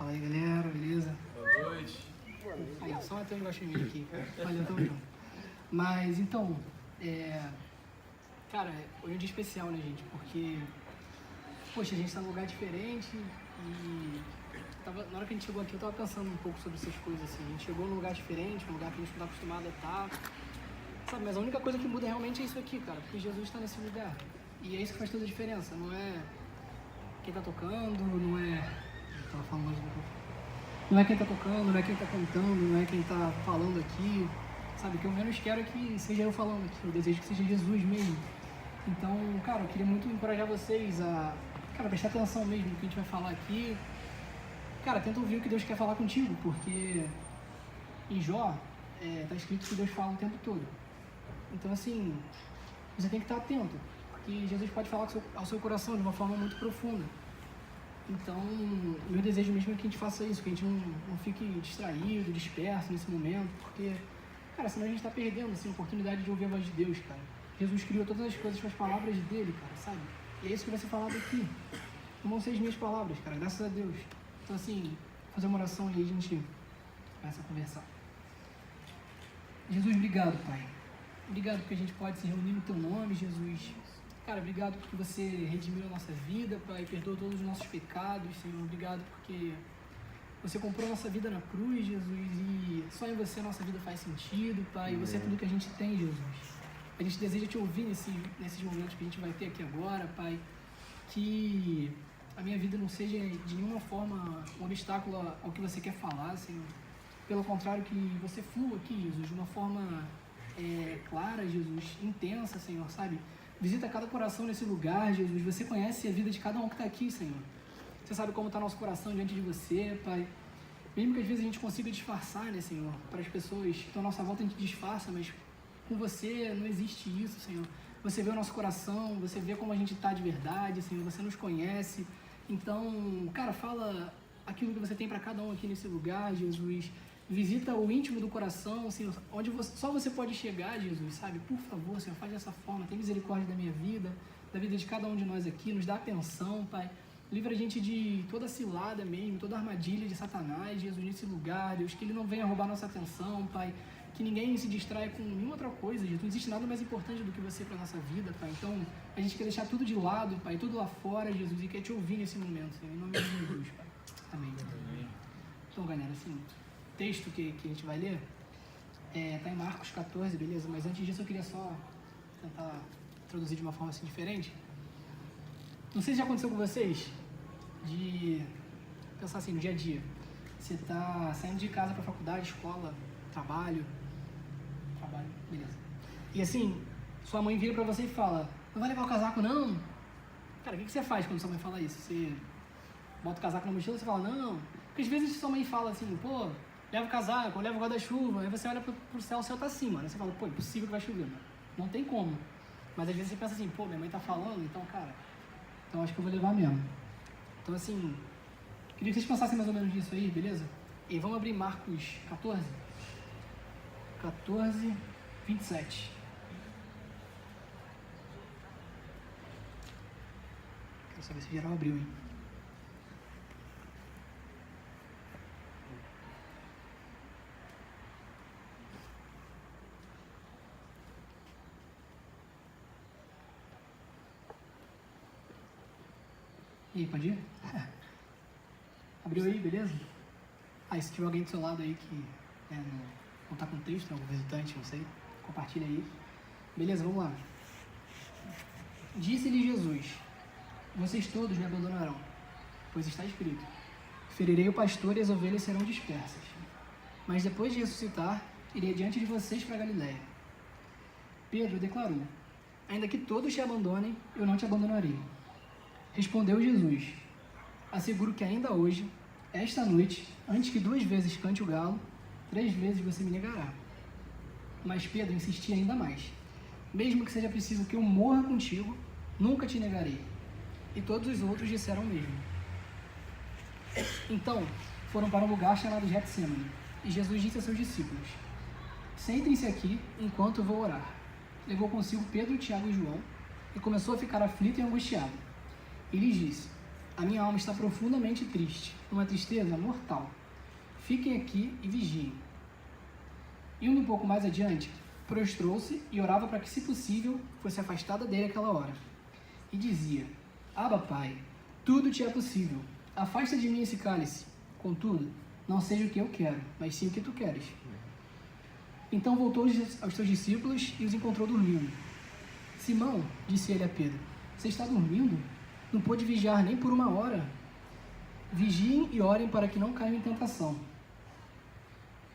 Fala aí, galera, beleza? Boa noite. Aí, só até um negócio em mim aqui. Valeu, tamo junto. Mas, então, cara, hoje é um dia especial, né, gente? Porque, poxa, a gente tá num lugar diferente e na hora que a gente chegou aqui, eu tava pensando um pouco sobre essas coisas, assim. A gente chegou num lugar diferente, um lugar que a gente não tá acostumado a estar, sabe? Mas a única coisa que muda realmente é isso aqui, cara, porque Jesus tá nesse lugar. E é isso que faz toda a diferença, não é quem tá tocando, não é... Eu tava falando mais um pouco. Não é quem tá tocando, não é quem tá cantando, não é quem tá falando aqui, sabe? O que eu menos quero é que seja eu falando aqui, eu desejo que seja Jesus mesmo. Então, cara, eu queria muito encorajar vocês a, cara, prestar atenção mesmo no que a gente vai falar aqui. Cara, tenta ouvir o que Deus quer falar contigo, porque em Jó, tá escrito que Deus fala o tempo todo. Então, assim, você tem que estar atento, porque Jesus pode falar ao seu coração de uma forma muito profunda. Então, o meu desejo mesmo é que a gente faça isso, que a gente não fique distraído, disperso nesse momento, porque, cara, senão a gente está perdendo, assim, a oportunidade de ouvir a voz de Deus, cara. Jesus criou todas as coisas com as palavras dele, cara, sabe? E é isso que vai ser falado aqui. Não vão ser as minhas palavras, cara, graças a Deus. Então, assim, fazer uma oração e a gente começa a conversar. Jesus, obrigado, Pai. Obrigado porque a gente pode se reunir no Teu nome, Jesus. Cara, obrigado porque você redimiu a nossa vida, Pai, perdoou todos os nossos pecados, Senhor. Obrigado porque você comprou a nossa vida na cruz, Jesus, e só em você a nossa vida faz sentido, Pai. E você é tudo que a gente tem, Jesus. A gente deseja te ouvir nesses momentos que a gente vai ter aqui agora, Pai. Que a minha vida não seja de nenhuma forma um obstáculo ao que você quer falar, Senhor. Pelo contrário, que você flua aqui, Jesus, de uma forma clara, Jesus, intensa, Senhor, sabe? Visita cada coração nesse lugar, Jesus. Você conhece a vida de cada um que está aqui, Senhor. Você sabe como está nosso coração diante de você, Pai. Mesmo que às vezes a gente consiga disfarçar, né, Senhor? Para as pessoas que estão à nossa volta a gente disfarça, mas com você não existe isso, Senhor. Você vê o nosso coração, você vê como a gente está de verdade, Senhor. Você nos conhece. Então, cara, fala aquilo que você tem para cada um aqui nesse lugar, Jesus. Visita o íntimo do coração, Senhor, onde só você pode chegar, Jesus, sabe? Por favor, Senhor, faz dessa forma. Tem misericórdia da minha vida, da vida de cada um de nós aqui. Nos dá atenção, Pai. Livra a gente de toda cilada mesmo, toda armadilha de Satanás, Jesus, nesse lugar, Deus. Que ele não venha roubar nossa atenção, Pai. Que ninguém se distraia com nenhuma outra coisa, Jesus. Não existe nada mais importante do que você para nossa vida, Pai. Então, a gente quer deixar tudo de lado, Pai, tudo lá fora, Jesus, e quer te ouvir nesse momento, Senhor. Em nome de Jesus, Pai. Amém. Então, galera, assim... O texto que a gente vai ler está em Marcos 14, beleza? Mas antes disso eu queria só tentar traduzir de uma forma assim diferente. Não sei se já aconteceu com vocês de pensar assim no dia a dia. Você está saindo de casa para faculdade, escola, trabalho, beleza. E assim, sua mãe vira para você e fala: não vai levar o casaco não? Cara, o que você faz quando sua mãe fala isso? Você bota o casaco na mochila e você fala não? Porque às vezes sua mãe fala assim, pô, leva o casaco, leva o guarda-chuva, aí você olha pro céu, o céu tá acima, né? Você fala, pô, é impossível que vai chover, mano. Não tem como. Mas às vezes você pensa assim, pô, minha mãe tá falando, então, cara, então acho que eu vou levar mesmo. Então, assim, queria que vocês pensassem mais ou menos nisso aí, beleza? E vamos abrir Marcos 14, 27. Quero saber se geral abriu, hein? E aí, pode ir? Abriu aí, beleza? E se tiver alguém do seu lado aí que não tá com texto, algum visitante, não sei, compartilha aí. Beleza, vamos lá. Disse-lhe Jesus: vocês todos me abandonarão, pois está escrito: ferirei o pastor e as ovelhas serão dispersas. Mas depois de ressuscitar, irei diante de vocês para Galiléia. Pedro declarou: ainda que todos te abandonem, eu não te abandonarei. Respondeu Jesus: asseguro que ainda hoje, esta noite, antes que 2 vezes cante o galo, 3 vezes você me negará. Mas Pedro insistia ainda mais: mesmo que seja preciso que eu morra contigo, nunca te negarei. E todos os outros disseram o mesmo. Então, foram para um lugar chamado Getsêmani, e Jesus disse a seus discípulos: sentem-se aqui enquanto eu vou orar. Levou consigo Pedro, Tiago e João, e começou a ficar aflito e angustiado. E lhes disse: a minha alma está profundamente triste, uma tristeza mortal. Fiquem aqui e vigiem. Indo um pouco mais adiante, prostrou-se e orava para que, se possível, fosse afastada dele aquela hora. E dizia: Abba, Pai, tudo te é possível. Afasta de mim esse cálice. Contudo, não seja o que eu quero, mas sim o que tu queres. Então voltou aos seus discípulos e os encontrou dormindo. Simão, disse ele a Pedro, você está dormindo? Não pôde vigiar nem por uma hora? Vigiem e orem para que não caiam em tentação.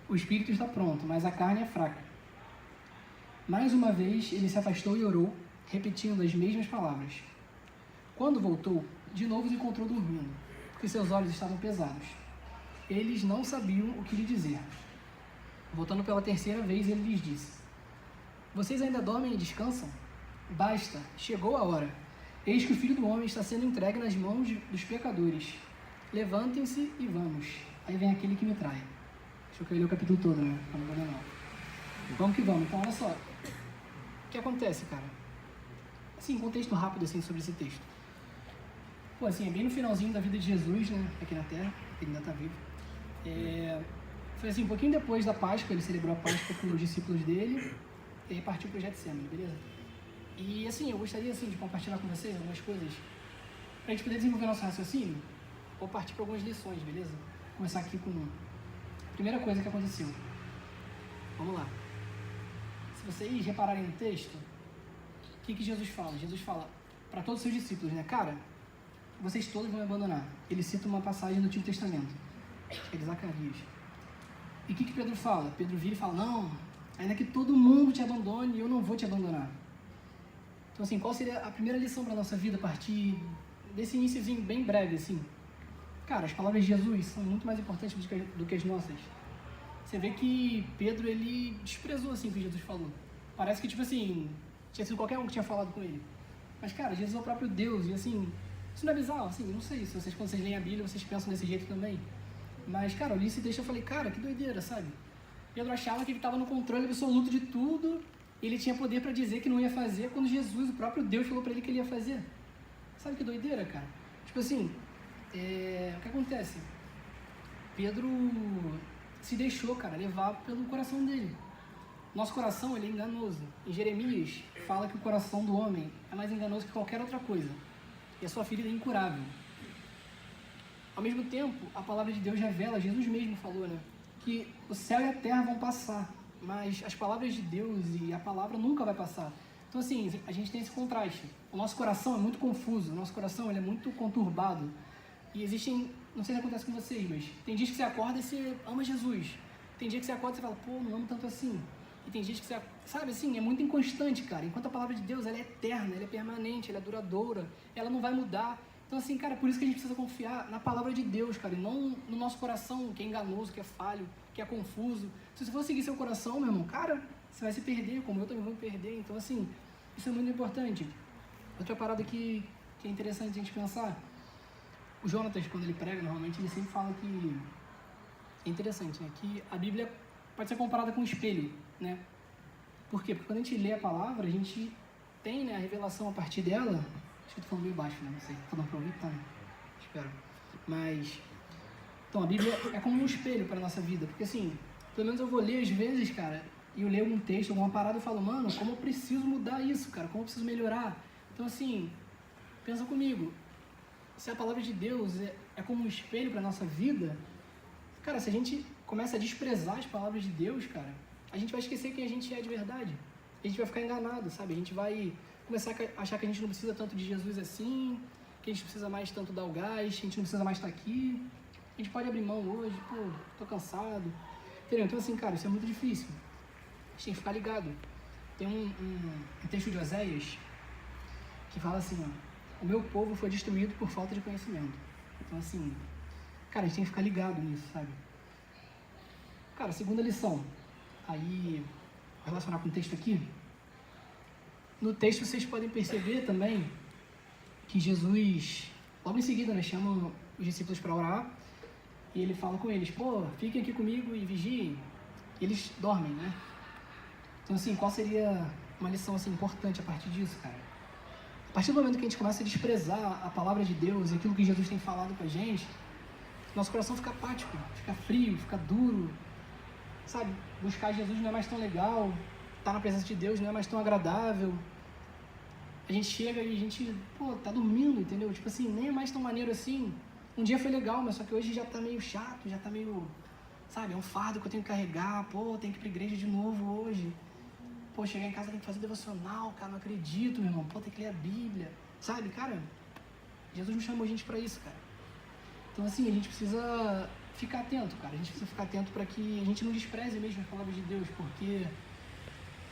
O espírito está pronto, mas a carne é fraca. Mais uma vez ele se afastou e orou, repetindo as mesmas palavras. Quando voltou, de novo os encontrou dormindo, porque seus olhos estavam pesados. Eles não sabiam o que lhe dizer. Voltando pela terceira vez, ele lhes disse: Vocês ainda dormem e descansam? Basta, chegou a hora. Eis que o Filho do Homem está sendo entregue nas mãos dos pecadores. Levantem-se e vamos. Aí vem aquele que me trai. Deixa eu ler o capítulo todo, né? Não. Vamos que vamos. Então, olha só. O que acontece, cara? Assim, contexto rápido assim, sobre esse texto. Pô, assim, é bem no finalzinho da vida de Jesus, né? Aqui na Terra. Ele ainda está vivo. Foi assim, um pouquinho depois da Páscoa, ele celebrou a Páscoa com os discípulos dele. E aí partiu para o Getsemane, beleza? E assim, eu gostaria assim, de compartilhar com vocês algumas coisas para a gente poder desenvolver nosso raciocínio. Vou partir para algumas lições, beleza? Vou começar aqui com a primeira coisa que aconteceu. Vamos lá. Se vocês repararem no texto, o que Jesus fala? Jesus fala para todos os seus discípulos, né? Cara, vocês todos vão me abandonar. Ele cita uma passagem do Antigo Testamento, que é de Zacarias. E o que Pedro fala? Pedro vira e fala: não, ainda que todo mundo te abandone, eu não vou te abandonar. Então, assim, qual seria a primeira lição para a nossa vida a partir desse iniciozinho bem breve, assim? Cara, as palavras de Jesus são muito mais importantes do que as nossas. Você vê que Pedro, ele desprezou, assim, o que Jesus falou. Parece que, tipo assim, tinha sido qualquer um que tinha falado com ele. Mas, cara, Jesus é o próprio Deus, e assim, isso não é bizarro, assim, eu não sei se vocês, quando vocês leem a Bíblia, vocês pensam desse jeito também. Mas, cara, eu li esse texto e eu falei, cara, que doideira, sabe? Pedro achava que ele estava no controle absoluto de tudo, ele tinha poder para dizer que não ia fazer, quando Jesus, o próprio Deus, falou para ele que ele ia fazer. Sabe que doideira, cara? Tipo assim, o que acontece? Pedro se deixou, cara, levar pelo coração dele. Nosso coração, ele é enganoso. Em Jeremias, fala que o coração do homem é mais enganoso que qualquer outra coisa. E a sua ferida é incurável. Ao mesmo tempo, a palavra de Deus revela, Jesus mesmo falou, né? Que o céu e a terra vão passar, mas as palavras de Deus e a palavra nunca vai passar. Então, assim, a gente tem esse contraste. O nosso coração é muito confuso, o nosso coração ele é muito conturbado. E existem, não sei se acontece com vocês, mas tem dias que você acorda e você ama Jesus. Tem dia que você acorda e você fala, pô, não amo tanto assim. E tem dias que você, sabe assim, é muito inconstante, cara. Enquanto a palavra de Deus, ela é eterna, ela é permanente, ela é duradoura, ela não vai mudar. Então, assim, cara, por isso que a gente precisa confiar na palavra de Deus, cara, e não no nosso coração, que é enganoso, que é falho, que é confuso. Se você for seguir seu coração, meu irmão, cara, você vai se perder, como eu também vou me perder. Então, assim, isso é muito importante. Outra parada que é interessante a gente pensar, o Jonatas, quando ele prega, normalmente, ele sempre fala que é interessante, né? Que a Bíblia pode ser comparada com um espelho, né? Por quê? Porque quando a gente lê a palavra, a gente tem, né, a revelação a partir dela. Acho que eu tô falando meio baixo, né? Não sei. Tá dando pra ouvir? Tá, né? Espero. Mas, então, a Bíblia é como um espelho para a nossa vida. Porque, assim, pelo menos eu vou ler às vezes, cara, e eu leio algum texto, alguma parada e falo, mano, como eu preciso mudar isso, cara? Como eu preciso melhorar? Então, assim, pensa comigo. Se a palavra de Deus é como um espelho para a nossa vida, cara, se a gente começa a desprezar as palavras de Deus, cara, a gente vai esquecer quem a gente é de verdade. A gente vai ficar enganado, sabe? A gente vai começar a achar que a gente não precisa tanto de Jesus assim, que a gente precisa mais tanto dar o gás, a gente não precisa mais estar aqui. A gente pode abrir mão hoje, pô, tô cansado. Entendeu? Então, assim, cara, isso é muito difícil. A gente tem que ficar ligado. Tem um texto de Oséias que fala assim, ó, o meu povo foi destruído por falta de conhecimento. Então, assim, cara, a gente tem que ficar ligado nisso, sabe? Cara, segunda lição. Aí, vou relacionar com o texto aqui. No texto vocês podem perceber também que Jesus, logo em seguida, né, chama os discípulos para orar e ele fala com eles, pô, fiquem aqui comigo e vigiem. E eles dormem, né? Então, assim, qual seria uma lição assim, importante a partir disso, cara? A partir do momento que a gente começa a desprezar a palavra de Deus e aquilo que Jesus tem falado com a gente, nosso coração fica apático, fica frio, fica duro, sabe? Buscar Jesus não é mais tão legal, estar na presença de Deus não é mais tão agradável. A gente chega e a gente, tá dormindo, entendeu? Tipo assim, nem é mais tão maneiro assim. Um dia foi legal, mas só que hoje já tá meio chato, já tá meio, sabe? É um fardo que eu tenho que carregar, tenho que ir pra igreja de novo hoje. Chegar em casa tem que fazer devocional, cara, não acredito, meu irmão. Tem que ler a Bíblia, sabe? Cara, Jesus não chamou a gente pra isso, cara. Então, assim, a gente precisa ficar atento, cara. A gente precisa ficar atento para que a gente não despreze mesmo a palavra de Deus, porque,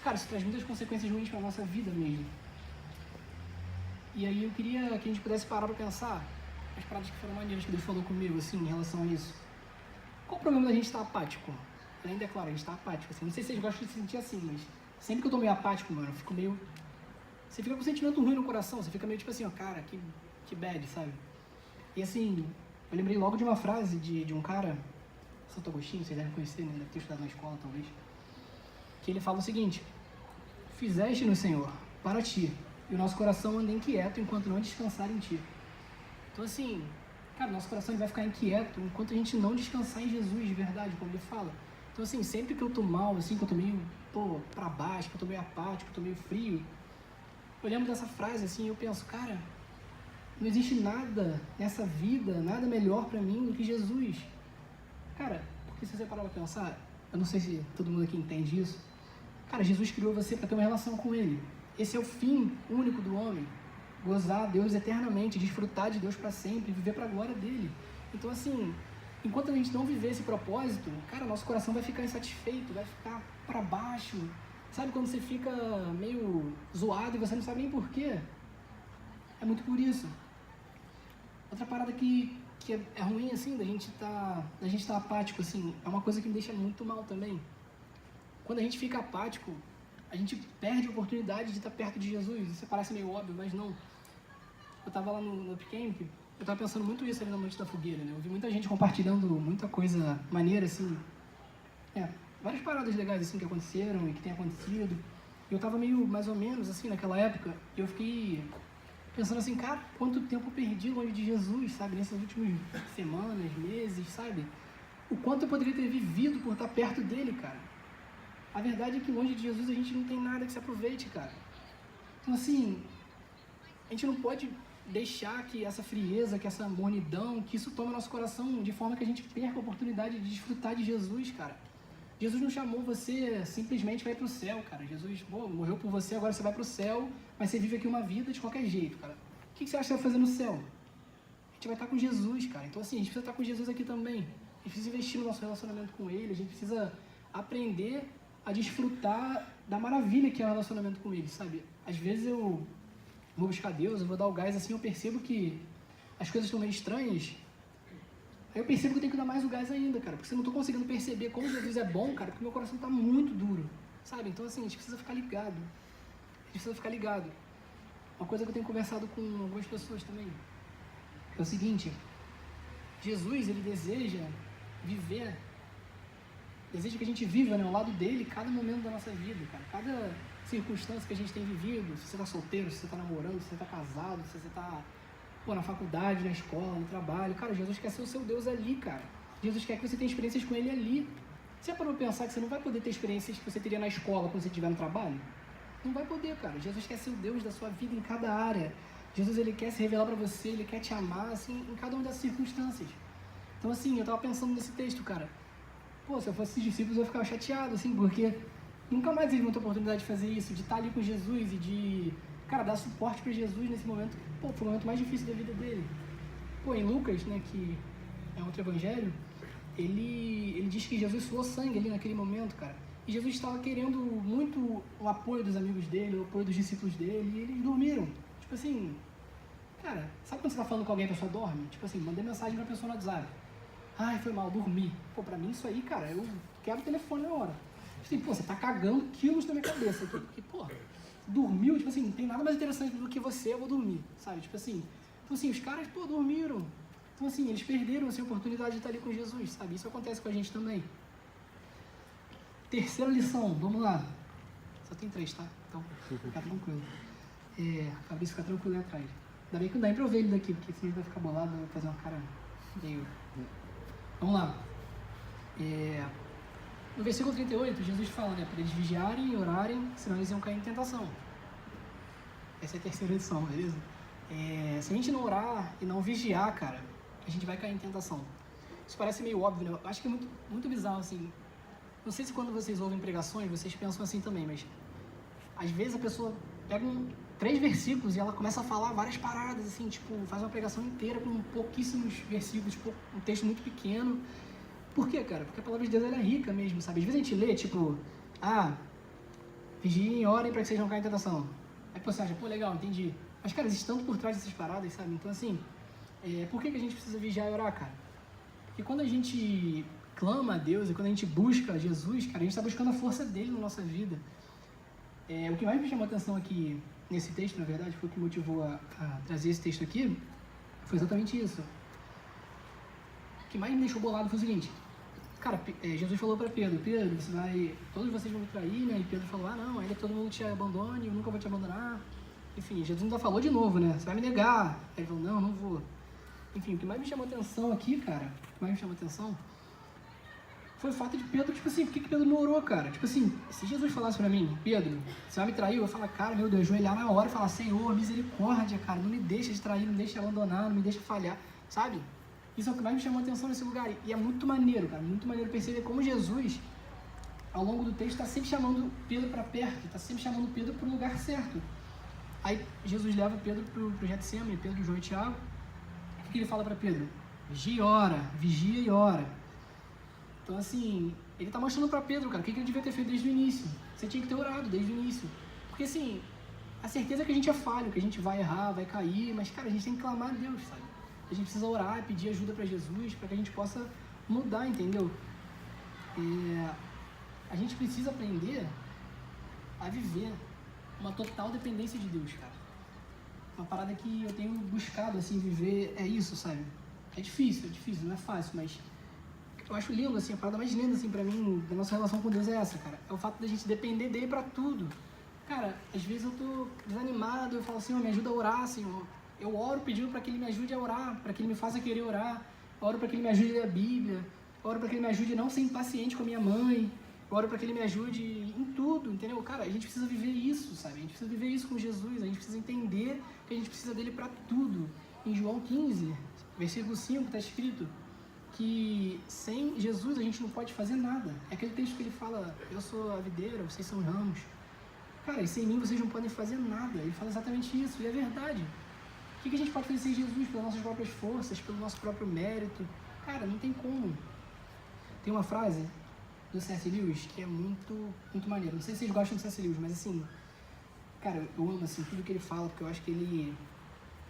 cara, isso traz muitas consequências ruins para a nossa vida mesmo. E aí eu queria que a gente pudesse parar para pensar as paradas que foram maneiras que Deus falou comigo, assim, em relação a isso. Qual o problema da gente estar apático? Ainda é claro, a gente está apático, assim. Não sei se vocês gostam de se sentir assim, mas sempre que eu tô meio apático, mano, eu fico meio... Você fica com um sentimento ruim no coração, você fica meio tipo assim, cara, que bad, sabe? E assim, eu lembrei logo de uma frase de um cara, Santo Agostinho, vocês devem conhecer, né? Deve ter estudado na escola, talvez. Que ele fala o seguinte: fizeste-nos, Senhor, para ti, e o nosso coração anda inquieto enquanto não descansar em ti. Então assim, cara, nosso coração vai ficar inquieto enquanto a gente não descansar em Jesus, de verdade, como ele fala. Então assim, sempre que eu tô mal, assim, que eu tô meio, pra baixo, que eu tô meio apático, que eu tô meio frio, eu lembro dessa frase, assim, eu penso, cara, não existe nada nessa vida, nada melhor pra mim do que Jesus. Cara, porque se você parar pra pensar, eu não sei se todo mundo aqui entende isso, cara, Jesus criou você para ter uma relação com Ele. Esse é o fim único do homem. Gozar Deus eternamente, desfrutar de Deus para sempre, viver para a glória dEle. Então, assim, enquanto a gente não viver esse propósito, cara, nosso coração vai ficar insatisfeito, vai ficar para baixo. Sabe quando você fica meio zoado e você não sabe nem porquê? É muito por isso. Outra parada que é ruim, assim, da gente tá apático, assim, é uma coisa que me deixa muito mal também. Quando a gente fica apático, a gente perde a oportunidade de estar perto de Jesus. Isso parece meio óbvio, mas não. Eu tava lá no Upcamp, eu tava pensando muito isso ali na noite da fogueira, né? Eu vi muita gente compartilhando muita coisa maneira, assim. Várias paradas legais, assim, que aconteceram e que tem acontecido. E eu tava meio, mais ou menos, assim, naquela época, e eu fiquei pensando assim, cara, quanto tempo eu perdi longe de Jesus, sabe? Nessas últimas semanas, meses, sabe? O quanto eu poderia ter vivido por estar perto dele, cara. A verdade é que longe de Jesus a gente não tem nada que se aproveite, cara. Então, assim, a gente não pode deixar que essa frieza, que essa mornidão, que isso tome nosso coração de forma que a gente perca a oportunidade de desfrutar de Jesus, cara. Jesus não chamou você simplesmente para ir para o céu, cara. Jesus morreu por você, agora você vai para o céu, mas você vive aqui uma vida de qualquer jeito, cara. O que você acha que você vai fazer no céu? A gente vai estar com Jesus, cara. Então, assim, a gente precisa estar com Jesus aqui também. A gente precisa investir no nosso relacionamento com Ele, a gente precisa aprender a desfrutar da maravilha que é o relacionamento com Ele, sabe? Às vezes eu vou buscar Deus, eu vou dar o gás, assim, eu percebo que as coisas estão meio estranhas. Aí eu percebo que eu tenho que dar mais o gás ainda, cara, porque eu não tô conseguindo perceber como Jesus é bom, cara, porque meu coração tá muito duro, sabe? Então, assim, a gente precisa ficar ligado. Uma coisa que eu tenho conversado com algumas pessoas também é o seguinte: Jesus, ele deseja que a gente viva, né, ao lado dele cada momento da nossa vida, cara. Cada circunstância que a gente tem vivido, se você tá solteiro, se você tá namorando, se você tá casado, se você tá na faculdade, na escola, no trabalho. Cara, Jesus quer ser o seu Deus ali, cara. Jesus quer que você tenha experiências com Ele ali. Você parou pra pensar que você não vai poder ter experiências que você teria na escola quando você estiver no trabalho? Não vai poder, cara. Jesus quer ser o Deus da sua vida em cada área. Jesus, ele quer se revelar pra você, ele quer te amar, assim, em cada uma das circunstâncias. Então, assim, eu tava pensando nesse texto, cara. Se eu fosse discípulos, eu ficava chateado, assim, porque nunca mais eles vão ter oportunidade de fazer isso, de estar ali com Jesus e de, cara, dar suporte para Jesus nesse momento, foi o momento mais difícil da vida dele. Em Lucas, né, que é outro evangelho, ele diz que Jesus suou sangue ali naquele momento, cara. E Jesus estava querendo muito o apoio dos amigos dele, o apoio dos discípulos dele, e eles dormiram. Tipo assim, cara, sabe quando você tá falando com alguém e a pessoa dorme? Tipo assim, mandei mensagem pra pessoa no WhatsApp. Ai, foi mal, dormi. Pra mim isso aí, cara, eu quebro o telefone na hora. Tipo assim, você tá cagando quilos na minha cabeça aqui. Porque, dormiu, tipo assim, não tem nada mais interessante do que você, eu vou dormir, sabe? Tipo assim, então assim, os caras, dormiram. Então assim, eles perderam a oportunidade de estar ali com Jesus, sabe? Isso acontece com a gente também. Terceira lição, vamos lá. Só tem 3, tá? Então, fica tranquilo. Fabrício, fica tranquilo aí atrás. Ainda bem que não dá pra eu ver ele daqui, porque senão ele vai ficar bolado, vai fazer uma cara meio... Vamos lá. No versículo 38, Jesus fala, né, para eles vigiarem e orarem, senão eles iam cair em tentação. Essa é a terceira edição, beleza? Se a gente não orar e não vigiar, cara, a gente vai cair em tentação. Isso parece meio óbvio, né? Eu acho que é muito, muito bizarro, assim. Não sei se quando vocês ouvem pregações, vocês pensam assim também, mas às vezes a pessoa pega 3 versículos e ela começa a falar várias paradas, assim, tipo, faz uma pregação inteira com pouquíssimos versículos, tipo, um texto muito pequeno. Por quê, cara? Porque a palavra de Deus ela é rica mesmo, sabe? Às vezes a gente lê, tipo, vigiem e orem para que vocês não caiam em tentação. Aí você acha, pô, legal, entendi. Mas, cara, existe tanto por trás dessas paradas, sabe? Então, assim, por que a gente precisa vigiar e orar, cara? Porque quando a gente clama a Deus e quando a gente busca Jesus, cara, a gente está buscando a força dele na nossa vida. O que mais me chamou a atenção aqui nesse texto, na verdade, foi o que motivou a trazer esse texto aqui, foi exatamente isso. O que mais me deixou bolado foi o seguinte, cara, Jesus falou para Pedro, todos vocês vão me trair, né? E Pedro falou, não, ainda que todo mundo te abandone, eu nunca vou te abandonar. Enfim, Jesus ainda falou de novo, né? Você vai me negar. Aí ele falou, não vou. Enfim, o que mais me chamou a atenção aqui, cara, foi o fato de Pedro, tipo assim, por que Pedro não orou, cara? Tipo assim, se Jesus falasse pra mim, Pedro, você vai me trair? Eu ia falar, cara, meu Deus, ajoelhar na hora e falar, Senhor, misericórdia, cara, não me deixa de trair, não me deixa de abandonar, não me deixa falhar, sabe? Isso é o que mais me chamou a atenção nesse lugar. E é muito maneiro, cara, muito maneiro perceber como Jesus, ao longo do texto, está sempre chamando Pedro para perto, está sempre chamando Pedro para o lugar certo. Aí Jesus leva Pedro pro Getsemane, Pedro, João e Tiago. O que ele fala para Pedro? Vigia e ora. Então, assim, ele está mostrando para Pedro, cara, o que ele devia ter feito desde o início. Você tinha que ter orado desde o início. Porque, assim, a certeza é que a gente é falho, que a gente vai errar, vai cair, mas, cara, a gente tem que clamar a Deus, sabe? A gente precisa orar e pedir ajuda para Jesus, para que a gente possa mudar, entendeu? A gente precisa aprender a viver uma total dependência de Deus, cara. Uma parada que eu tenho buscado, assim, viver é isso, sabe? É difícil, não é fácil, mas eu acho lindo, assim, a parada mais linda, assim, pra mim, da nossa relação com Deus é essa, cara. É o fato da gente depender dele pra tudo. Cara, às vezes eu tô desanimado, eu falo assim, me ajuda a orar, Senhor. Eu oro pedindo para que ele me ajude a orar, para que ele me faça querer orar. Eu oro para que ele me ajude a ler a Bíblia. Eu oro para que ele me ajude a não ser impaciente com a minha mãe. Eu oro para que ele me ajude em tudo, entendeu? Cara, a gente precisa viver isso, sabe? A gente precisa viver isso com Jesus. A gente precisa entender que a gente precisa dele para tudo. Em João 15, versículo 5, está escrito que sem Jesus a gente não pode fazer nada. É aquele texto que ele fala, eu sou a videira, vocês são os ramos. Cara, e sem mim vocês não podem fazer nada. Ele fala exatamente isso, e é verdade. O que a gente pode fazer sem Jesus? Pelas nossas próprias forças, pelo nosso próprio mérito? Cara, não tem como. Tem uma frase do C.S. Lewis que é muito, muito maneira. Não sei se vocês gostam do C.S. Lewis, mas assim, cara, eu amo assim, tudo que ele fala, porque eu acho que ele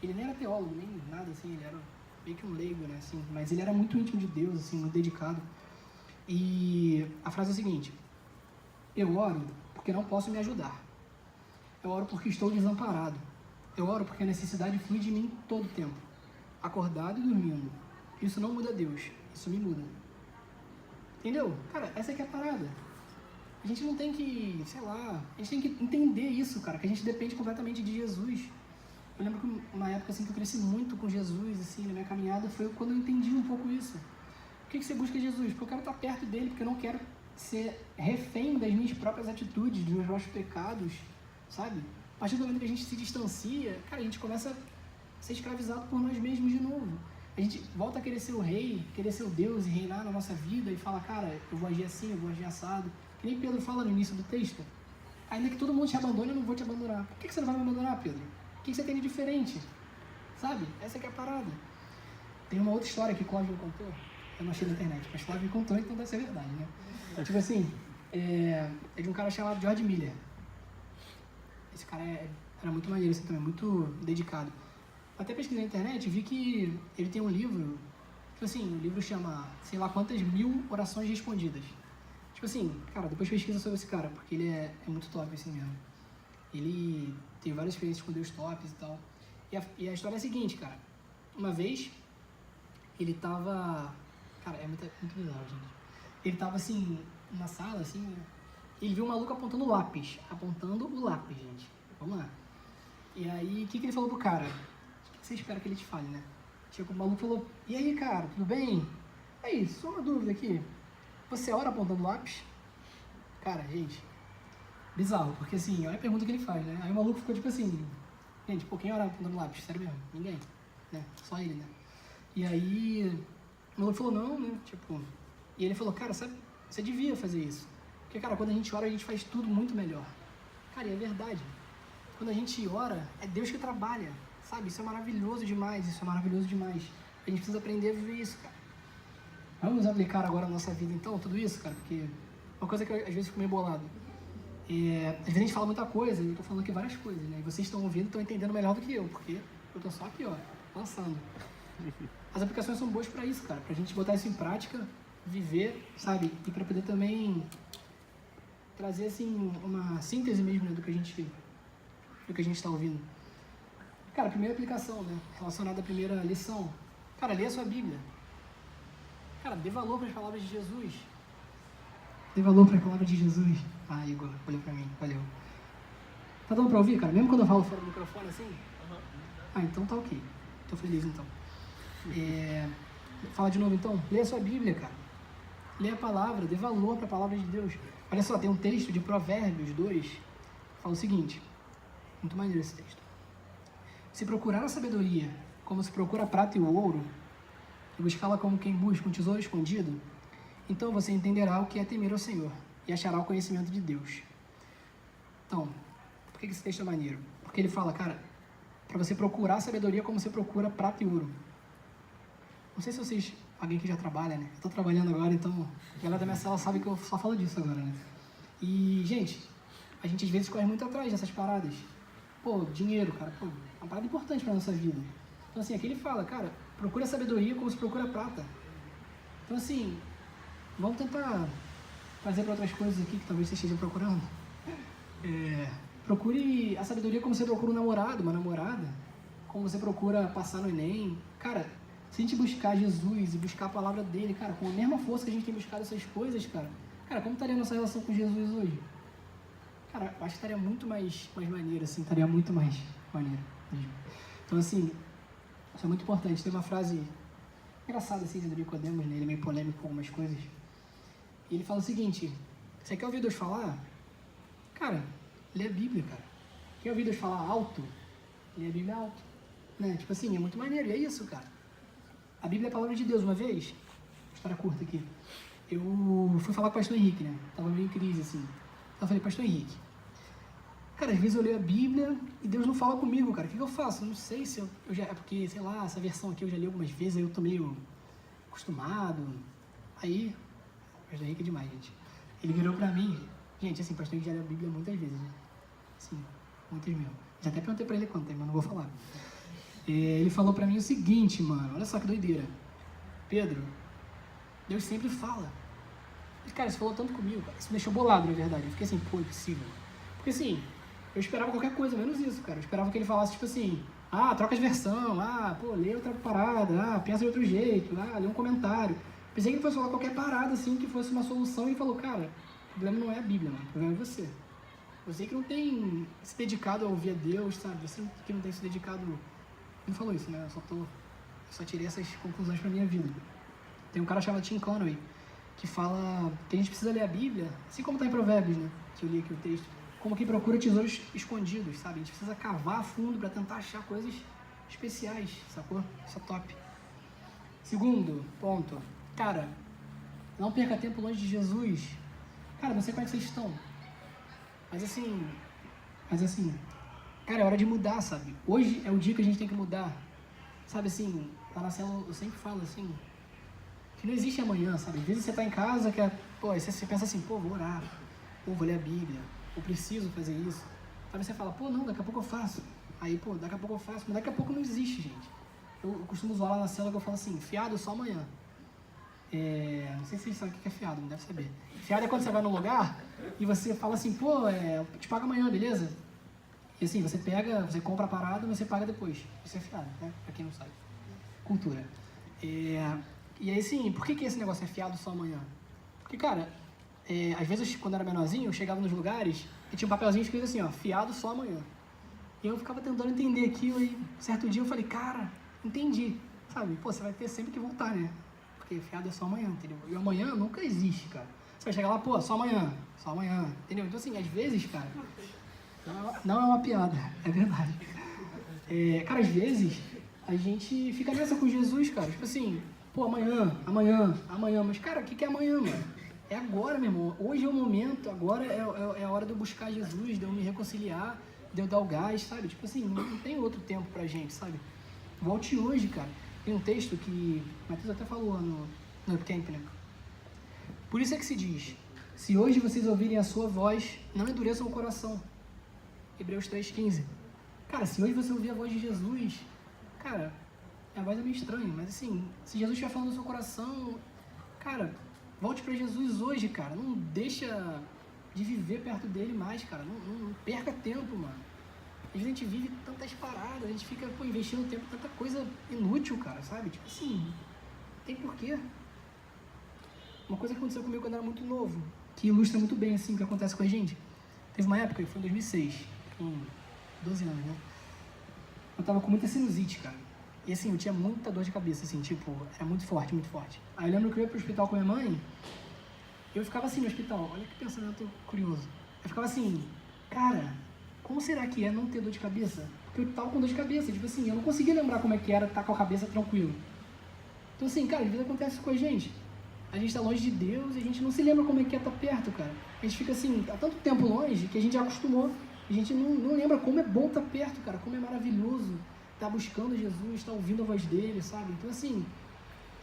nem era teólogo, nem nada assim, ele era meio que um leigo, né, assim, mas ele era muito íntimo de Deus, assim, muito dedicado. E a frase é a seguinte: eu oro porque não posso me ajudar. Eu oro porque estou desamparado. Eu oro porque a necessidade flui de mim todo o tempo, acordado e dormindo. Isso não muda Deus, isso me muda. Entendeu? Cara, essa aqui é a parada. A gente não tem que, sei lá, a gente tem que entender isso, cara, que a gente depende completamente de Jesus. Eu lembro que uma época assim que eu cresci muito com Jesus, assim, na minha caminhada, foi quando eu entendi um pouco isso. Por que você busca Jesus? Porque eu quero estar perto dele, porque eu não quero ser refém das minhas próprias atitudes, dos meus próprios pecados, sabe? A partir do momento que a gente se distancia, cara, a gente começa a ser escravizado por nós mesmos de novo. A gente volta a querer ser o rei, querer ser o Deus e reinar na nossa vida e fala, cara, eu vou agir assim, eu vou agir assado. Que nem Pedro fala no início do texto. Ainda que todo mundo te abandone, eu não vou te abandonar. Por que você não vai me abandonar, Pedro? O que você tem de diferente? Sabe? Essa que é a parada. Tem uma outra história que Cláudio me contou, eu não achei na internet, mas Cláudio me contou, então deve ser verdade, né? Então, tipo assim, é de um cara chamado George Miller. Esse cara era muito maneiro, assim, também, muito dedicado. Até pesquisei na internet e vi que ele tem um livro, tipo assim, o livro chama, sei lá quantas mil orações respondidas. Tipo assim, cara, depois pesquisa sobre esse cara, porque ele é muito top, assim mesmo. Ele tem várias experiências com Deus tops e tal. E a história é a seguinte, cara. Uma vez, ele tava... Cara, é muito bizarro, gente. Ele tava, assim, numa sala, assim, ele viu um maluco apontando o lápis, gente. Vamos lá. E aí, o que ele falou pro cara? O que você espera que ele te fale, né? Tipo, o maluco falou, e aí, cara, tudo bem? Aí, só uma dúvida aqui. Você ora apontando lápis? Cara, gente, bizarro, porque assim, olha a pergunta que ele faz, né? Aí o maluco ficou tipo assim, gente, pô, quem ora apontando lápis? Sério mesmo? Ninguém, né? Só ele, né? E aí, o maluco falou, não, né? Tipo, e ele falou, cara, sabe, você devia fazer isso. Porque, cara, quando a gente ora, a gente faz tudo muito melhor. Cara, e é verdade. Quando a gente ora, é Deus que trabalha, sabe? Isso é maravilhoso demais, isso é maravilhoso demais. A gente precisa aprender a viver isso, cara. Vamos aplicar agora na nossa vida, então, tudo isso, cara, porque uma coisa que eu, às vezes, fico meio bolado. Às vezes a gente fala muita coisa, e eu tô falando aqui várias coisas, né? E vocês estão ouvindo e estão entendendo melhor do que eu, porque eu tô só aqui, ó, lançando. As aplicações são boas pra isso, cara, pra gente botar isso em prática, viver, sabe? E pra poder também trazer, assim, uma síntese mesmo, né, do que a gente tá ouvindo. Cara, a primeira aplicação, né, relacionada à primeira lição. Cara, lê a sua Bíblia. Cara, dê valor para as palavras de Jesus. Dê valor para as palavras de Jesus. Ah, Igor, olhou para mim, valeu. Tá dando para ouvir, cara? Mesmo quando eu falo fora do microfone assim? Ah, então tá ok. Tô feliz, então. Fala de novo, então. Lê a sua Bíblia, cara. Lê a palavra, dê valor para a palavra de Deus. Olha só, tem um texto de Provérbios 2 que fala o seguinte. Muito maneiro esse texto. Se procurar a sabedoria como se procura a prata e o ouro, e buscá-la como quem busca um tesouro escondido, então você entenderá o que é temer ao Senhor e achará o conhecimento de Deus. Então, por que esse texto é maneiro? Porque ele fala, cara, para você procurar a sabedoria como você procura prata e ouro. Não sei se vocês, alguém que já trabalha, né? Eu tô trabalhando agora, então a galera da minha sala sabe que eu só falo disso agora, né? E, gente, a gente às vezes corre muito atrás dessas paradas. Pô, dinheiro, cara, pô, é uma parada importante pra nossa vida. Então, assim, aqui ele fala, cara, procura a sabedoria como se procura a prata. Então, assim, vamos tentar trazer para outras coisas aqui que talvez você esteja procurando. Procure a sabedoria como você procura um namorado, uma namorada. Como você procura passar no Enem. Cara, se a gente buscar Jesus e buscar a palavra dele, cara, com a mesma força que a gente tem buscado essas coisas, cara, como estaria a nossa relação com Jesus hoje? Cara, eu acho que estaria muito mais maneiro, assim, estaria muito mais maneiro mesmo. Então, assim, isso é muito importante. Tem uma frase engraçada, assim, do Nicodemos, né? Ele é meio polêmico com algumas coisas. E ele fala o seguinte, você quer ouvir Deus falar? Cara, lê a Bíblia, cara. Quer ouvir Deus falar alto? Lê a Bíblia alto. Né? Tipo assim, é muito maneiro, e é isso, cara. A Bíblia é a palavra de Deus. Uma vez, história curta aqui, eu fui falar com o pastor Henrique, né? Tava meio em crise, assim. Eu falei, pastor Henrique, cara, às vezes eu leio a Bíblia e Deus não fala comigo, cara. O que eu faço? Eu não sei se eu já... É porque, sei lá, essa versão aqui eu já li algumas vezes, aí eu tô meio acostumado. Aí, pastor Henrique é demais, gente. Ele virou pra mim, gente, assim, pastor Henrique já leu a Bíblia muitas vezes, né? Assim, muitas mesmo. Já até perguntei pra ele quanto, mas não vou falar. Ele falou pra mim o seguinte, mano, olha só que doideira. Pedro, Deus sempre fala. E, cara, isso falou tanto comigo, cara. Isso me deixou bolado, na verdade. Eu fiquei assim, pô, impossível. Porque assim, eu esperava qualquer coisa, menos isso, cara. Eu esperava que ele falasse, tipo assim, troca de versão, pô, lê outra parada, pensa de outro jeito, lê um comentário. Pensei que ele fosse falar qualquer parada, assim, que fosse uma solução, e ele falou, cara, o problema não é a Bíblia, mano, o problema é você. Você que não tem se dedicado a ouvir a Deus, sabe? Você que não tem se dedicado... Ele falou isso, né? Eu só tirei essas conclusões pra minha vida. Tem um cara chamado Tim Conway, que fala que a gente precisa ler a Bíblia, assim como está em Provérbios, né? Que eu li aqui o texto, como quem procura tesouros escondidos, sabe? A gente precisa cavar a fundo para tentar achar coisas especiais, sacou? Isso é top. Segundo ponto, cara, não perca tempo longe de Jesus. Cara, não sei como é que vocês estão, mas assim, cara, é hora de mudar, sabe? Hoje é o dia que a gente tem que mudar, sabe assim, lá na célula eu sempre falo assim, que não existe amanhã, sabe? Às vezes você tá em casa, aí você pensa assim, pô, vou orar, pô, vou ler a Bíblia, eu preciso fazer isso. Aí você fala, pô, não, daqui a pouco eu faço. Aí, pô, daqui a pouco eu faço, mas daqui a pouco não existe, gente. Eu costumo zoar lá na célula que eu falo assim, fiado só amanhã. Não sei se vocês sabem o que é fiado, não deve saber. Fiado é quando você vai num lugar e você fala assim, pô, eu te pago amanhã, beleza? E assim, você compra a parada e você paga depois. Isso é fiado, né? Pra quem não sabe. Cultura. E aí, assim, por que esse negócio é fiado só amanhã? Porque, cara, às vezes, quando eu era menorzinho, eu chegava nos lugares e tinha um papelzinho escrito assim, ó, fiado só amanhã. E eu ficava tentando entender aquilo e certo dia eu falei, cara, entendi, sabe? Pô, você vai ter sempre que voltar, né? Porque fiado é só amanhã, entendeu? E amanhã nunca existe, cara. Você vai chegar lá, pô, só amanhã, entendeu? Então assim, às vezes, cara, não é uma piada, é verdade. Cara, às vezes a gente fica nessa com Jesus, cara, tipo assim, pô, amanhã, mas cara, o que é amanhã, mano? É agora, meu irmão, hoje é o momento, agora é a hora de eu buscar Jesus, de eu me reconciliar, de eu dar o gás, sabe? Tipo assim, não tem outro tempo pra gente, sabe? Volte hoje, cara. Tem um texto que Mateus até falou no Camp, né? Por isso é que se diz, se hoje vocês ouvirem a sua voz, não endureçam o coração. Hebreus 3,15. Cara, se hoje você ouvir a voz de Jesus, cara, a voz é meio estranha, mas assim, se Jesus estiver falando no seu coração, cara, volte pra Jesus hoje, cara. Não deixa de viver perto dele mais, cara. Não perca tempo, mano. Às vezes a gente vive tantas paradas, a gente fica investindo tempo em tanta coisa inútil, cara, sabe? Tipo assim, não tem porquê. Uma coisa que aconteceu comigo quando eu era muito novo, que ilustra muito bem assim o que acontece com a gente. Teve uma época, foi em 2006, com 12 anos, né? Eu tava com muita sinusite, cara. E assim, eu tinha muita dor de cabeça, assim, tipo, era muito forte, muito forte. Aí eu lembro que eu ia pro hospital com minha mãe, eu ficava assim no hospital, olha que pensamento curioso. Eu ficava assim, cara, como será que é não ter dor de cabeça? Porque eu tava com dor de cabeça, tipo assim, eu não conseguia lembrar como é que era estar com a cabeça tranquilo. Então assim, cara, às vezes acontece com a gente. A gente tá longe de Deus e a gente não se lembra como é que é estar perto, cara. A gente fica assim, há tanto tempo longe que a gente já acostumou. A gente não lembra como é bom estar perto, cara, como é maravilhoso estar buscando Jesus, estar ouvindo a voz dele, sabe? Então assim,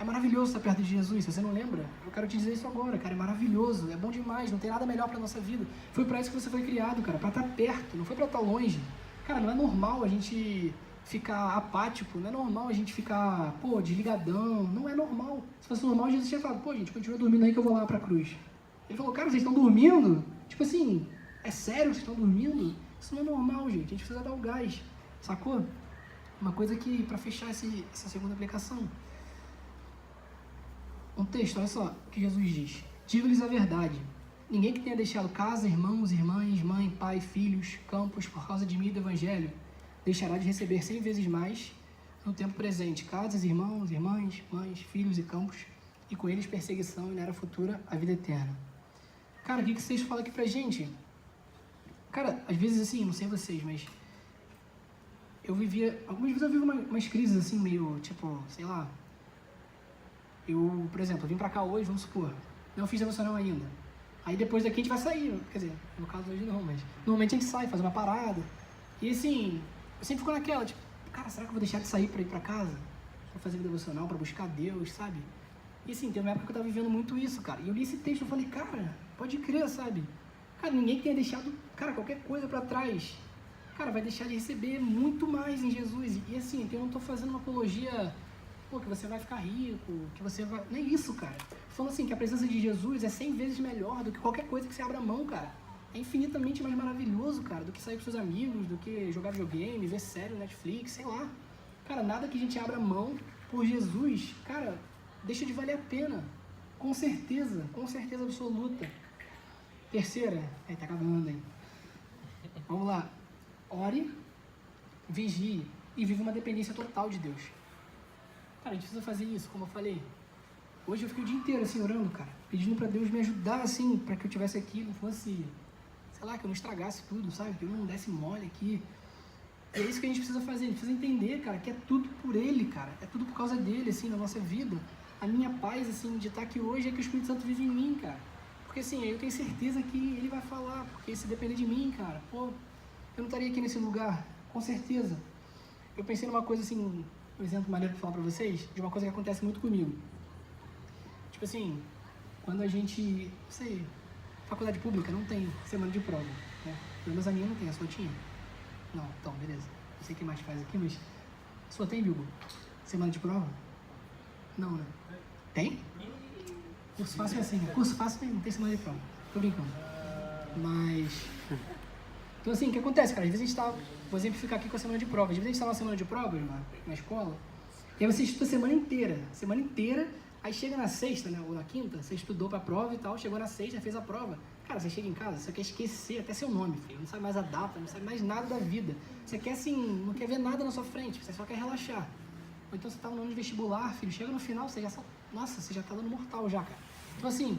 é maravilhoso estar perto de Jesus, se você não lembra, eu quero te dizer isso agora, cara, é maravilhoso, é bom demais, não tem nada melhor pra nossa vida. Foi pra isso que você foi criado, cara, pra estar perto, não foi pra estar longe. Cara, não é normal a gente ficar apático, não é normal a gente ficar, pô, desligadão, não é normal. Se fosse normal, Jesus tinha falado, pô, gente, continua dormindo aí que eu vou lá pra cruz. Ele falou, cara, vocês estão dormindo? Tipo assim, é sério que vocês estão dormindo? Isso não é normal, gente, a gente precisa dar o gás, sacou? Uma coisa que, pra fechar essa segunda aplicação, um texto, olha só o que Jesus diz. Digo-lhes a verdade. Ninguém que tenha deixado casa, irmãos, irmãs, mãe, pai, filhos, campos, por causa de mim e do Evangelho, deixará de receber 100 vezes mais no tempo presente. Casas, irmãos, irmãs, mães, filhos e campos, e com eles perseguição e na era futura a vida eterna. Cara, o que vocês falam aqui pra gente? Cara, às vezes assim, não sei vocês, mas algumas vezes eu vivo umas crises assim, meio, tipo, sei lá. Por exemplo, eu vim pra cá hoje, vamos supor, não fiz devocional ainda. Aí depois daqui a gente vai sair, quer dizer, no caso hoje não, mas normalmente a gente sai, faz uma parada. E assim, eu sempre fico naquela, tipo, cara, será que eu vou deixar de sair pra ir pra casa? Pra fazer devocional, pra buscar Deus, sabe? E assim, tem uma época que eu tava vivendo muito isso, cara. E eu li esse texto e falei, cara, pode crer, sabe? Cara, ninguém que tenha deixado, cara, qualquer coisa pra trás, cara, vai deixar de receber muito mais em Jesus. E assim, eu não tô fazendo uma apologia, pô, que você vai ficar rico, que você vai... Não é isso, cara. Falando assim, que a presença de Jesus é 100 vezes melhor do que qualquer coisa que você abra a mão, cara. É infinitamente mais maravilhoso, cara, do que sair com seus amigos, do que jogar videogame, ver série, Netflix, sei lá. Cara, nada que a gente abra a mão por Jesus, cara, deixa de valer a pena. Com certeza absoluta. Terceira, tá acabando, hein? Vamos lá. Ore, vigie e viva uma dependência total de Deus. Cara, a gente precisa fazer isso, como eu falei. Hoje eu fiquei o dia inteiro assim, orando, cara, pedindo pra Deus me ajudar, assim, pra que eu tivesse aqui, não fosse, sei lá, que eu não estragasse tudo, sabe? Que eu não desse mole aqui. E é isso que a gente precisa fazer, a gente precisa entender, cara, que é tudo por Ele, cara. É tudo por causa dele, assim, na nossa vida. A minha paz, assim, de estar aqui hoje é que o Espírito Santo vive em mim, cara. Porque, assim, eu tenho certeza que Ele vai falar, porque se depender de mim, cara, pô, eu não estaria aqui nesse lugar, com certeza. Eu pensei numa coisa, assim, um exemplo maneiro pra falar pra vocês, de uma coisa que acontece muito comigo. Tipo assim, quando a gente, não sei, faculdade pública não tem semana de prova, né? Pelo menos a minha não tem, a sua tinha? Não, então, beleza. Não sei quem mais faz aqui, mas... A sua tem, Bilbo? Semana de prova? Não, né? Tem? Curso fácil é assim, né? Curso fácil não tem semana de prova. Tô brincando. Mas... Então assim, o que acontece, cara? Às vezes a gente tá... Vou exemplificar aqui com a semana de prova. Às vezes a gente tá na semana de prova, na escola, e aí você estuda a semana inteira. Aí chega na sexta, né, ou na quinta, você estudou pra prova e tal, chegou na sexta, fez a prova. Cara, você chega em casa, você quer esquecer até seu nome, filho. Não sabe mais a data, não sabe mais nada da vida. Você quer, assim, não quer ver nada na sua frente, você só quer relaxar. Ou então você tá no ano de vestibular, filho, chega no final, você já... Nossa, você já tá dando mortal já, cara. Então, assim,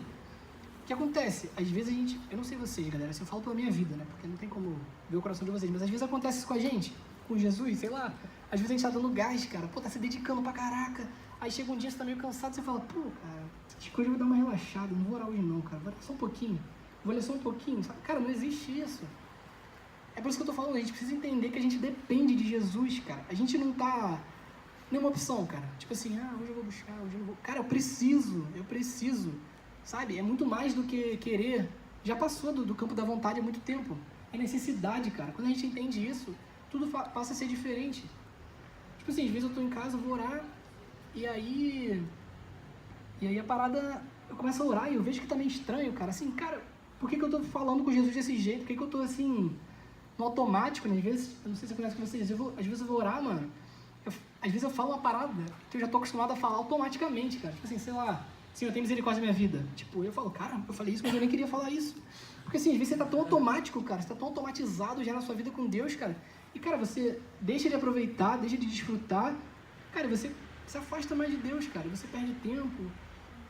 o que acontece? Às vezes a gente... Eu não sei vocês, galera, assim, eu falo pela minha vida, né? Porque não tem como ver o coração de vocês. Mas às vezes acontece isso com a gente, com Jesus, sei lá. Às vezes a gente tá dando gás, cara. Pô, tá se dedicando pra caraca. Aí chega um dia, você tá meio cansado, você fala, pô, cara, acho que hoje eu vou dar uma relaxada, não vou orar hoje não, cara. Vou orar só um pouquinho. Vou ler só um pouquinho, sabe? Cara, não existe isso. É por isso que eu tô falando, a gente precisa entender que a gente depende de Jesus, cara. A gente não tá... Nenhuma opção, cara. Tipo assim, hoje eu vou buscar, hoje eu não vou... Cara, eu preciso, sabe? É muito mais do que querer. Já passou do campo da vontade há muito tempo. É necessidade, cara. Quando a gente entende isso, tudo passa a ser diferente. Tipo assim, às vezes eu tô em casa, eu vou orar, e aí a parada... Eu começo a orar e eu vejo que tá meio estranho, cara. Assim, cara, por que eu tô falando com Jesus desse jeito? Por que eu tô, assim, no automático, né? Às vezes, eu não sei se eu conheço com vocês, às vezes eu vou orar, mano, às vezes eu falo uma parada que eu já tô acostumado a falar automaticamente, cara. Tipo assim, sei lá, Senhor, tem misericórdia da minha vida. Tipo, eu falo, cara, eu falei isso, mas eu nem queria falar isso. Porque assim, às vezes você tá tão automático, cara, você tá tão automatizado já na sua vida com Deus, cara. E, cara, você deixa de aproveitar, deixa de desfrutar, cara, você se afasta mais de Deus, cara, e você perde tempo.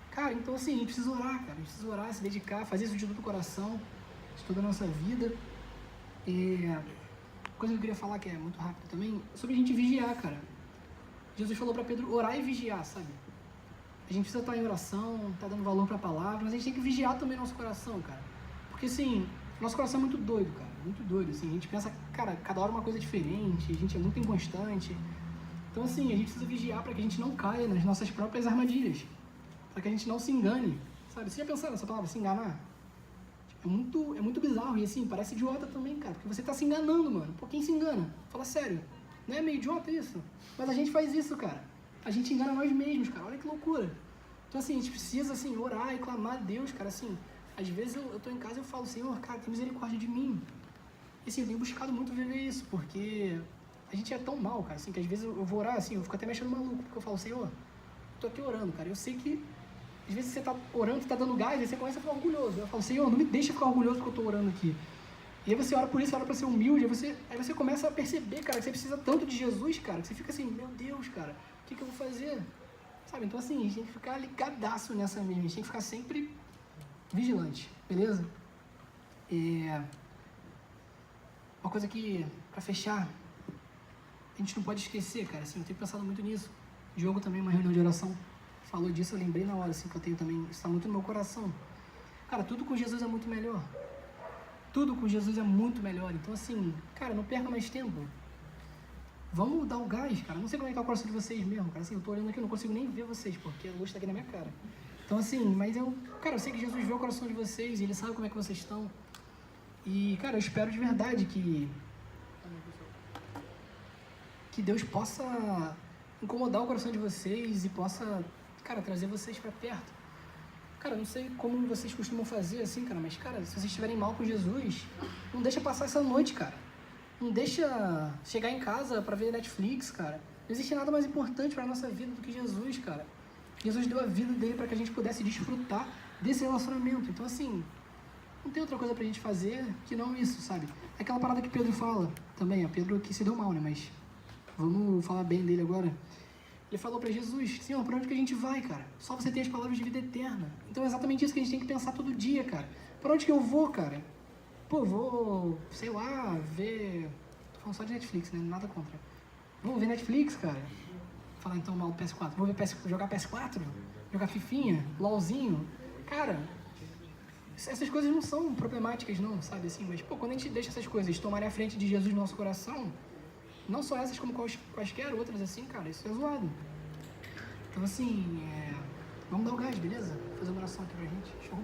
Cara, então assim, a gente precisa orar, cara. A gente precisa orar, se dedicar, fazer isso de todo o coração, de toda a nossa vida. Coisa que eu queria falar, que é muito rápido também, sobre a gente vigiar, cara. Jesus falou para Pedro orar e vigiar, sabe? A gente precisa estar em oração, estar dando valor para a palavra, mas a gente tem que vigiar também nosso coração, cara. Porque, assim, nosso coração é muito doido, cara. Muito doido, assim. A gente pensa, cara, cada hora uma coisa diferente, a gente é muito inconstante. Então, assim, a gente precisa vigiar para que a gente não caia nas nossas próprias armadilhas. Para que a gente não se engane, sabe? Você já pensou nessa palavra, se enganar? É muito bizarro e, assim, parece idiota também, cara. Porque você tá se enganando, mano. Pô, quem se engana? Fala sério. Não é meio idiota isso? Mas a gente faz isso, cara. A gente engana nós mesmos, cara. Olha que loucura. Então, assim, a gente precisa, assim, orar e clamar a Deus, cara. Assim, às vezes eu tô em casa e eu falo, Senhor, cara, tem misericórdia de mim. E, assim, eu tenho buscado muito viver isso, porque a gente é tão mal, cara, assim, que às vezes eu vou orar, assim, eu fico até mexendo maluco, porque eu falo, Senhor, eu tô aqui orando, cara. Eu sei que, às vezes você tá orando, você tá dando gás, aí você começa a ficar orgulhoso. Eu falo, Senhor, não me deixa ficar orgulhoso porque eu tô orando aqui. E aí você ora por isso, ora pra ser humilde, aí você começa a perceber, cara, que você precisa tanto de Jesus, cara, que você fica assim, meu Deus, cara, o que eu vou fazer? Sabe, então assim, a gente tem que ficar ligadaço nessa mesma, a gente tem que ficar sempre vigilante, beleza? Uma coisa que, pra fechar, a gente não pode esquecer, cara, assim, eu tenho pensado muito nisso. O Diogo também, uma reunião de oração, falou disso, eu lembrei na hora, assim, que eu tenho também, isso tá muito no meu coração. Cara, tudo com Jesus é muito melhor. Tudo com Jesus é muito melhor. Então, assim, cara, não perca mais tempo. Vamos dar o gás, cara. Não sei como é que tá o coração de vocês mesmo, cara. Assim, eu tô olhando aqui, eu não consigo nem ver vocês, porque a luz tá aqui na minha cara. Então, assim, mas cara, eu sei que Jesus vê o coração de vocês e Ele sabe como é que vocês estão. E, cara, eu espero de verdade que Deus possa incomodar o coração de vocês e possa, cara, trazer vocês pra perto. Cara, não sei como vocês costumam fazer assim, cara, mas, cara, se vocês estiverem mal com Jesus, não deixa passar essa noite, cara. Não deixa chegar em casa pra ver Netflix, cara. Não existe nada mais importante pra nossa vida do que Jesus, cara. Jesus deu a vida dele pra que a gente pudesse desfrutar desse relacionamento. Então, assim, não tem outra coisa pra gente fazer que não isso, sabe? É aquela parada que Pedro fala também, é Pedro que se deu mal, né? Mas vamos falar bem dele agora. Ele falou para Jesus, Senhor, para onde que a gente vai, cara? Só você tem as palavras de vida eterna. Então é exatamente isso que a gente tem que pensar todo dia, cara. Para onde que eu vou, cara? Pô, vou, sei lá, ver... Tô falando só de Netflix, né? Nada contra. Vamos ver Netflix, cara. Falar então mal do PS4. Vou ver jogar PS4? Jogar Fifinha? LOLzinho? Cara, essas coisas não são problemáticas não, sabe assim? Mas, pô, quando a gente deixa essas coisas tomarem a frente de Jesus no nosso coração... Não só essas, como quaisquer outras, assim, cara, isso é zoado. Então, assim, vamos dar o gás, beleza? Vou fazer uma oração aqui pra gente, show?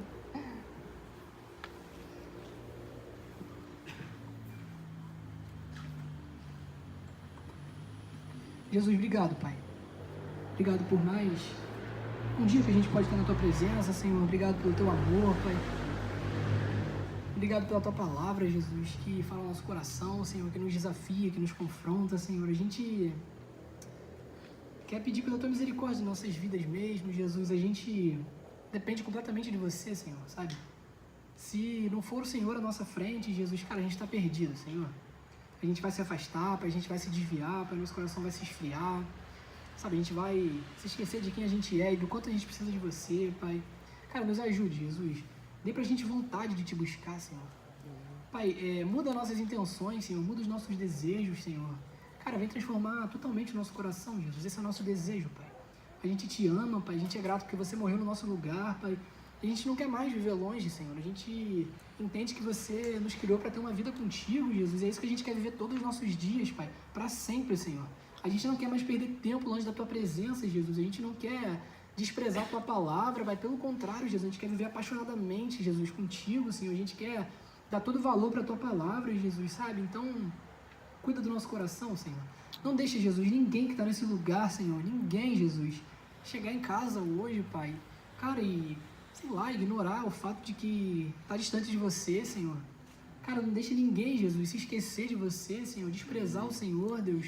Jesus, obrigado, Pai. Obrigado por mais um dia que a gente pode estar na Tua presença, Senhor. Obrigado pelo Teu amor, Pai. Obrigado pela Tua palavra, Jesus, que fala no nosso coração, Senhor, que nos desafia, que nos confronta, Senhor. A gente quer pedir pela Tua misericórdia em nossas vidas mesmo, Jesus. A gente depende completamente de Você, Senhor, sabe? Se não for o Senhor à nossa frente, Jesus, cara, a gente está perdido, Senhor. A gente vai se afastar, Pai, a gente vai se desviar, Pai, nosso coração vai se esfriar. Sabe, a gente vai se esquecer de quem a gente é e do quanto a gente precisa de você, Pai. Cara, nos ajude, Jesus. Dê pra gente vontade de te buscar, Senhor. Pai, muda nossas intenções, Senhor. Muda os nossos desejos, Senhor. Cara, vem transformar totalmente o nosso coração, Jesus. Esse é o nosso desejo, Pai. A gente te ama, Pai. A gente é grato porque você morreu no nosso lugar, Pai. A gente não quer mais viver longe, Senhor. A gente entende que você nos criou para ter uma vida contigo, Jesus. E é isso que a gente quer viver todos os nossos dias, Pai. Para sempre, Senhor. A gente não quer mais perder tempo longe da Tua presença, Jesus. A gente não quer desprezar a Tua palavra, Pai. Pelo contrário, Jesus. A gente quer viver apaixonadamente, Jesus, contigo, Senhor. A gente quer dar todo o valor para a Tua palavra, Jesus, sabe? Então, cuida do nosso coração, Senhor. Não deixe, Jesus, ninguém que está nesse lugar, Senhor. Ninguém, Jesus, chegar em casa hoje, Pai. Cara, e... sei lá, ignorar o fato de que está distante de você, Senhor. Cara, não deixe ninguém, Jesus, se esquecer de você, Senhor, desprezar o Senhor, Deus.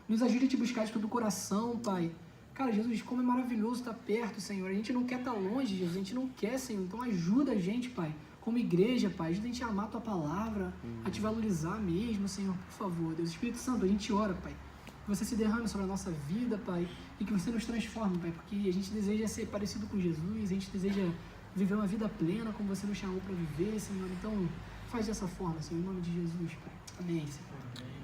Nos ajude a te buscar de todo o coração, Pai. Cara, Jesus, como é maravilhoso estar perto, Senhor. A gente não quer estar longe, Jesus, a gente não quer, Senhor. Então ajuda a gente, Pai, como igreja, Pai. Ajuda a gente a amar a Tua palavra, a te valorizar mesmo, Senhor, por favor. Deus, Espírito Santo, a gente ora, Pai. Que você se derrame sobre a nossa vida, Pai, e que você nos transforme, Pai, porque a gente deseja ser parecido com Jesus, a gente deseja viver uma vida plena como você nos chamou para viver, Senhor. Então, faz dessa forma, Senhor, em nome de Jesus, Pai. Amém, Senhor.